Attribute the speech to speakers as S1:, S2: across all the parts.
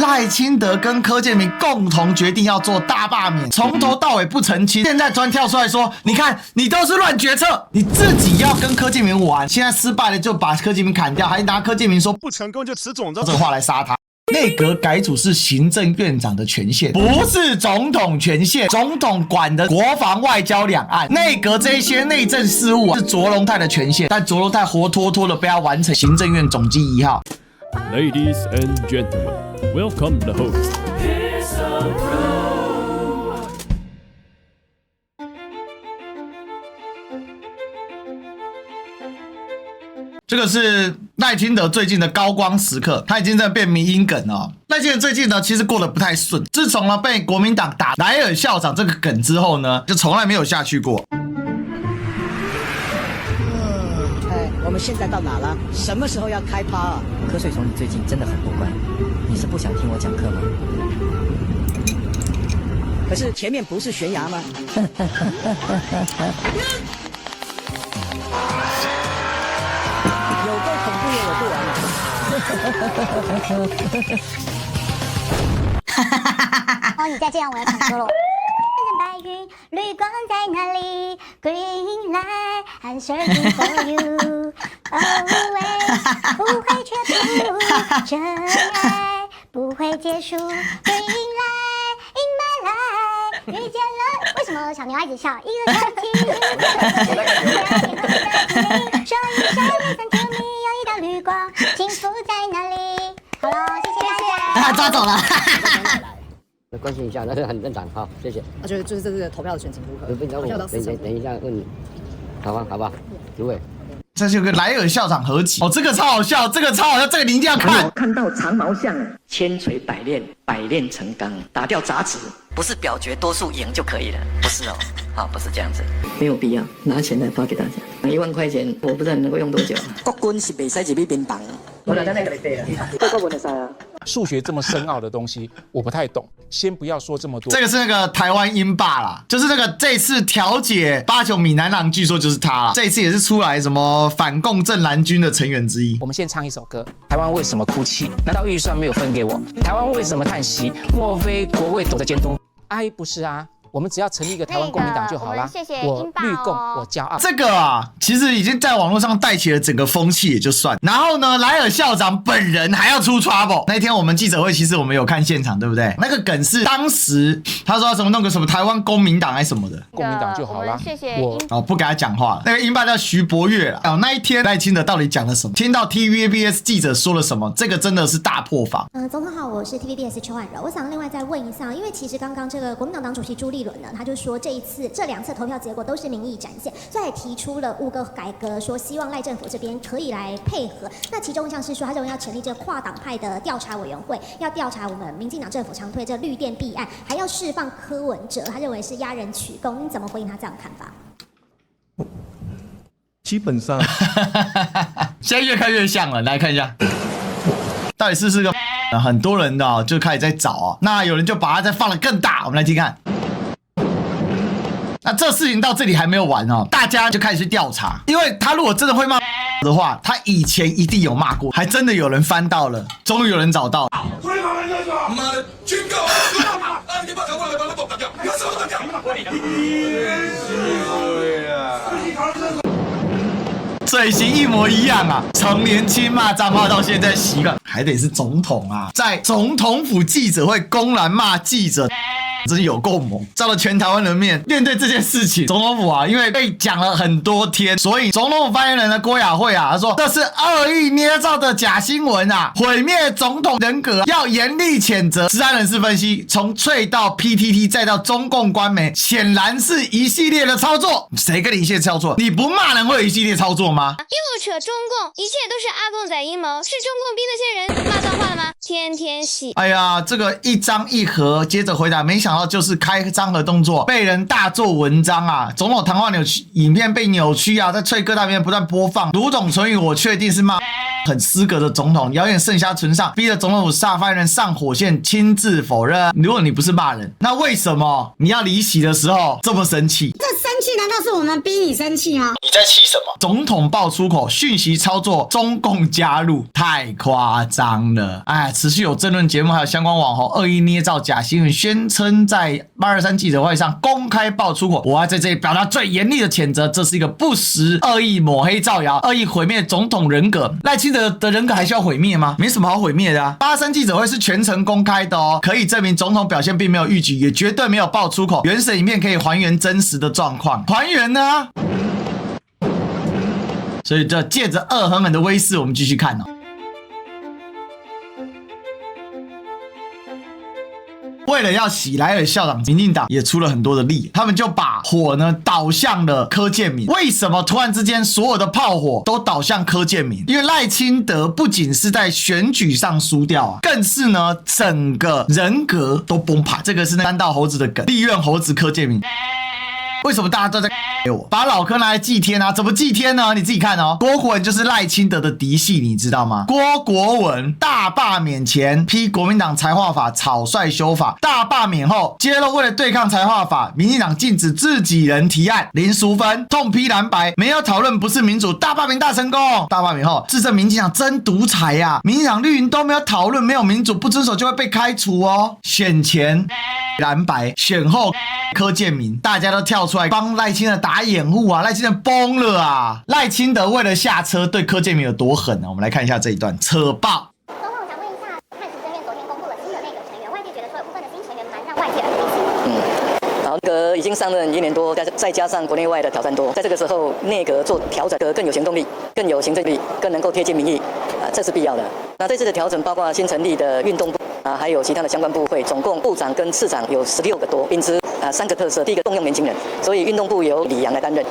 S1: 赖清德跟柯建铭共同决定要做大罢免，从头到尾不澄清，现在突然跳出来说，你看你都是乱决策，你自己要跟柯建铭玩，现在失败了就把柯建铭砍掉，还拿柯建铭说不成功就吃种子这个话来杀他。内阁改组是行政院长的权限，不是总统权限。总统管的国防、外交、两岸，内阁这一些内政事务是卓荣泰的权限，但卓荣泰活脱脱的被他完成行政院总机1号。
S2: Ladies and gentlemen, welcome the host.
S1: 这个是赖清德最近的高光时刻，他已经在变迷因梗了。赖清德最近呢，其实过得不太顺。自从呢被国民党打莱尔校长这个梗之后呢，就从来没有下去过。
S3: 我们现在到哪了？什么时候要开趴啊？
S4: 瞌睡虫，你最近真的很不乖，你是不想听我讲课吗？
S3: 可是前面不是悬崖吗？有够恐怖又有不完
S5: 哦，你再这样我要唱歌了。白云，绿光在哪里 ？Green light, I'm searching for you. Always， 不会却不真爱不会结束。Green light in my life， 遇见了。为什么小牛一直笑？一个传奇，说一声，Listen to me， 有一道绿光，幸福在哪里？好了，谢谢大家。
S6: 抓走了。
S7: 关心一下，那是很正常。好，谢谢。
S6: 就是这次投票的选情如何？
S7: 等一下问，好吧，好吧，诸位。
S1: 这是有个莱尔校长合集哦，这个超好笑，这个超好笑，这个你一定要看。
S3: 我看到长毛象，千锤百炼，百炼成钢，打掉杂质，
S4: 不是表决多数赢就可以了，不是哦，好，不是这样子，
S3: 没有必要拿钱来发给大家。1万块钱，我不知道你能够用多久。国军是袂使入去边绑。我哪天来给你背啊？国文的啥啊？
S8: 数学这么深奥的东西，我不太懂。先不要说这么多。
S1: 这个是那个台湾英霸啦，就是那个这次调解89闽南郎，据说就是他啦。这一次也是出来什么反共正蓝军的成员之一。
S9: 我们先唱一首歌。台湾为什么哭泣？难道预算没有分给我？台湾为什么叹息？莫非国卫躲在监督？不是啊。我们只要成立一个台湾公民党就好了。
S5: 谢谢
S9: 我绿共，我骄傲。
S1: 这个啊，其实已经在网络上带起了整个风气，也就算。然后呢，莱尔校长本人还要出 trouble。那天我们记者会，其实我们有看现场，对不对？那个梗是当时他说什么弄个什么台湾公民党还是什么的，
S9: 公民党就好了。
S5: 谢谢
S9: 我
S1: 不给他讲话。那个英霸叫徐博月啦。那一天赖清德到底讲了什么？听到 TVBS 记者说了什么？这个真的是大破防。
S5: 总统好，我是 TVBS 邱婉柔。我想另外再问一下，因为其实刚刚这个国民党党主席朱立伦呢，他就说这两次投票结果都是民意展现，所以也提出了5个改革，说希望赖政府这边可以来配合。那其中一项是说，他认为要成立这个跨党派的调查委员会，要调查我们民进党政府常推这绿电弊案，还要释放柯文哲，他认为是压人取供。你怎么回应他这样的看法？
S10: 基本上，
S1: 现在越看越像了，来看一下，到底是个很多人的就开始在找啊，那有人就把它再放得更大，我们来听看。那这事情到这里还没有完哦，大家就开始去调查，因为他如果真的会骂的话，他以前一定有骂过，还真的有人翻到了，终于有人找到了。妈的，军告！你把头发都剁掉，你什么都掉。嘴型一模一样啊，从年轻骂脏话到现在习惯，还得是总统啊，在总统府记者会公然骂记者。真是有够猛，照了全台湾人面对这件事情，总统府啊，因为被讲了很多天，所以总统府发言人的郭雅慧啊，他说这是恶意捏造的假新闻啊，毁灭总统人格，要严厉谴责。治安人士分析，从翠到 PTT 再到中共官媒，显然是一系列的操作。谁跟你一系列操作？你不骂人会有一系列操作吗？
S11: 又扯中共，一切都是阿共仔阴谋，是中共逼那些人骂脏话了吗？天天洗。
S1: 哎呀，这个一张一合，接着回答，没想到就是开张合动作被人大做文章啊！总统谈话扭曲影片被扭曲啊，在翠各大片不断播放。卢董唇语，我确定是骂很失格的总统，谣言盛嚣尘上，逼得总统府发言人上火线亲自否认。如果你不是骂人，那为什么你要离席的时候这么生气？
S6: 这生气
S12: 气？难道是我们逼你生气吗？
S1: 你在气什么？总统爆出口，讯息操作中共加入，太夸张了！哎，持续有政论节目还有相关网红恶意捏造假新闻，宣称在823记者会上公开爆出口。我要在这里表达最严厉的谴责，这是一个不实、恶意抹黑、造谣、恶意毁灭总统人格。赖清德的人格还需要毁灭吗？没什么好毁灭的啊！823记者会是全程公开的哦，可以证明总统表现并没有逾矩，也绝对没有爆出口。原始影片可以还原真实的状况，还原呢？所以这借着恶狠狠的威势，我们继续看哦。为了要洗莱尔校长，民进党也出了很多的力，他们就把火呢导向了柯建铭。为什么突然之间所有的炮火都导向柯建铭？因为赖清德不仅是在选举上输掉啊，更是呢整个人格都崩盘。这个是三道猴子的梗，立院猴子柯建铭。为什么大家都在给我把老柯拿来祭天啊？怎么祭天呢？你自己看哦。郭国文就是赖清德的嫡系，你知道吗？郭国文大罢免前批国民党财化法草率修法，大罢免后揭露为了对抗财化法，民进党禁止自己人提案，林淑芬痛批蓝白没有讨论不是民主，大罢免大成功。大罢免后自证民进党真独裁啊！民进党绿营都没有讨论，没有民主，不遵守就会被开除哦。选前蓝白，选后柯建铭，大家都跳出来帮赖清德打掩护啊！赖清德崩了啊！赖清德为了下车对柯建铭有多狠呢？我们来看一下这一段扯爆。
S5: 总统想问一下，汉时政院昨天公布了新的内阁成员，外界觉得说有部分的新成员蛮让外界很担心。
S3: 然后已经上任1年多，再加上国内外的挑战多，在这个时候内阁做调整，更有行动力，更有行政力，更能够贴近民意，这是必要的。那这次的调整包括新成立的运动部还有其他的相关部会，总共部长跟次长有16个多，秉持3个特色。第一个动用年轻人，所以运动部由李阳来担任。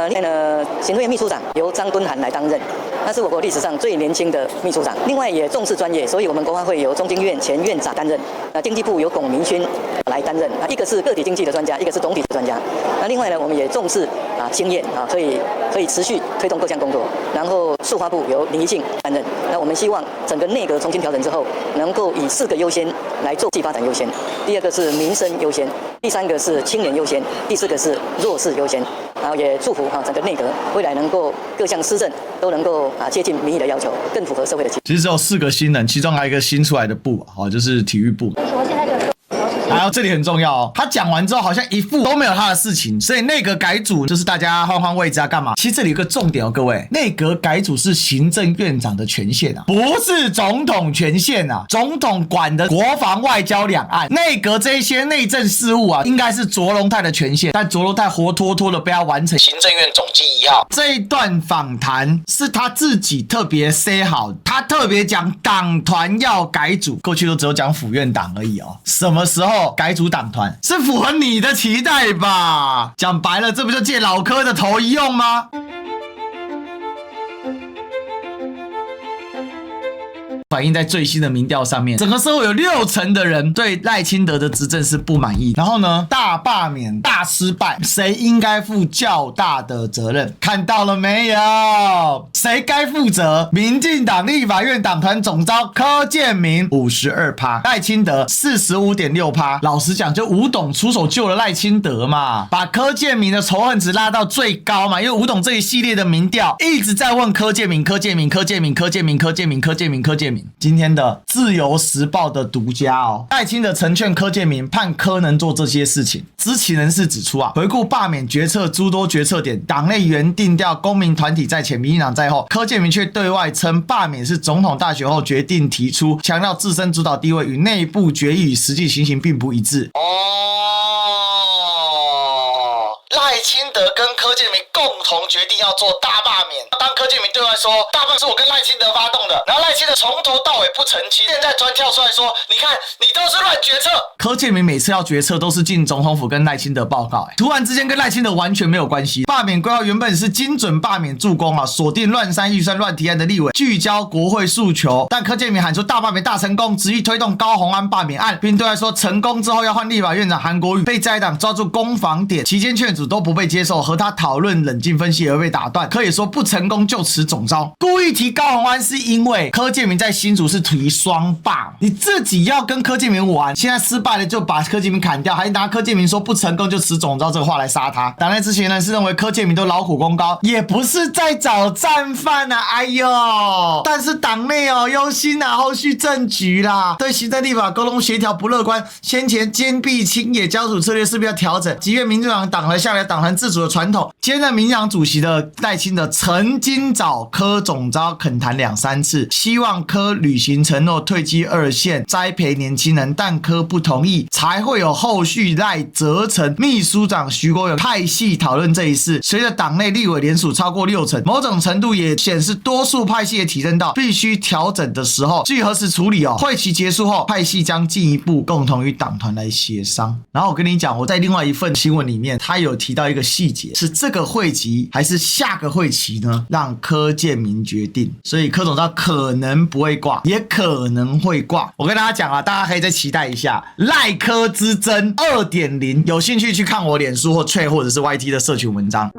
S3: 另外呢，行政院秘书长由张敦涵来担任，那是我国历史上最年轻的秘书长。另外也重视专业，所以我们国发会由中经院前院长担任。经济部由龚明勋来担任。一个是个体经济的专家，一个是总体的专家。那另外呢，我们也重视经验可以持续推动各项工作。然后数发部由林宜庆担任。那我们希望整个内阁重新调整之后，能够以4个优先来做经济发展优先。第2个是民生优先，第3个是青年优先，第4个是弱势优先。然后也祝福整个内阁未来能够各项施政都能够接近民意的要求，更符合社会的期待。
S1: 其实只有4个新人，其中还有一个新出来的部就是体育部。还有这里很重要哦，他讲完之后好像一副都没有他的事情，所以内阁改组就是大家换换位置干嘛？其实这里有个重点哦，各位，内阁改组是行政院长的权限啊，不是总统权限啊。总统管的国防、外交、两岸，内阁这些内政事务应该是卓荣泰的权限，但卓荣泰活脱脱的被他完成行政院总机1号。这一段访谈是他自己特别 say 好，他特别讲党团要改组，过去都只有讲府院党而已哦，什么时候改组党团是符合你的期待吧？讲白了，这不就借老柯的头一用吗？反映在最新的民调上面，整个社会有60%的人对赖清德的执政是不满意。然后呢，大罢免大失败，谁应该负较大的责任？看到了没有？谁该负责？民进党立法院党团总召柯建铭52%，赖清德45.6%。老实讲，就吴董出手救了赖清德嘛，把柯建铭的仇恨值拉到最高嘛。因为吴董这一系列的民调一直在问柯建铭。今天的自由时报的独家赖清德成劝柯建铭，判柯能做这些事情。知情人士指出回顾罢免决策诸多决策点，党内原定调公民团体在前，民进党在后，柯建铭却对外称罢免是总统大选后决定提出，强调自身主导地位与内部决议与实际情形并不一致。赖清德跟柯建铭共同决定要做大罢免，当柯建铭对外说大罢免是我跟赖清德发动的，然后赖清德从头到尾不澄清，现在突然跳出来说，你看你都是乱决策。柯建铭每次要决策都是进总统府跟赖清德报告，突然之间跟赖清德完全没有关系。罢免规划原本是精准罢免助攻锁定乱删预算乱提案的立委，聚焦国会诉求，但柯建铭喊出大罢免大成功，执意推动高虹安罢免案，并对外说成功之后要换立法院长韩国瑜，被在野党抓住攻防点，期间劝阻都不被接受。手和他讨论冷静分析而被打断，可以说不成功就此总召。故意提高虹安是因为柯建铭在新竹是提双霸，你自己要跟柯建铭玩，现在失败了就把柯建铭砍掉，还拿柯建铭说不成功就此总召这个话来杀他。党内之前呢是认为柯建铭都劳苦功高，也不是在找战犯啊，哎呦！但是党内忧心啊，后续政局啦，对行政立法沟通协调不乐观，先前坚壁清野交处策略势必要调整。即便民主党党了下来党团自主的传统，兼任民进党主席的赖清德曾经找柯总召恳谈2-3次，希望柯履行承诺退居2线栽培年轻人，但柯不同意，才会有后续赖责成秘书长徐国勇派系讨论这一事。随着党内立委联署超过60%，某种程度也显示多数派系也体认到必须调整的时候，至于何时处理会期结束后，派系将进一步共同与党团来协商。然后我跟你讲，我在另外一份新闻里面，他有提到一个细节，是这个会期还是下个会期呢？让柯建铭决定。所以柯总召可能不会挂，也可能会挂。我跟大家讲啊，大家可以再期待一下赖柯之争 2.0， 有兴趣去看我脸书或 Threads 或者是 YT 的社群文章。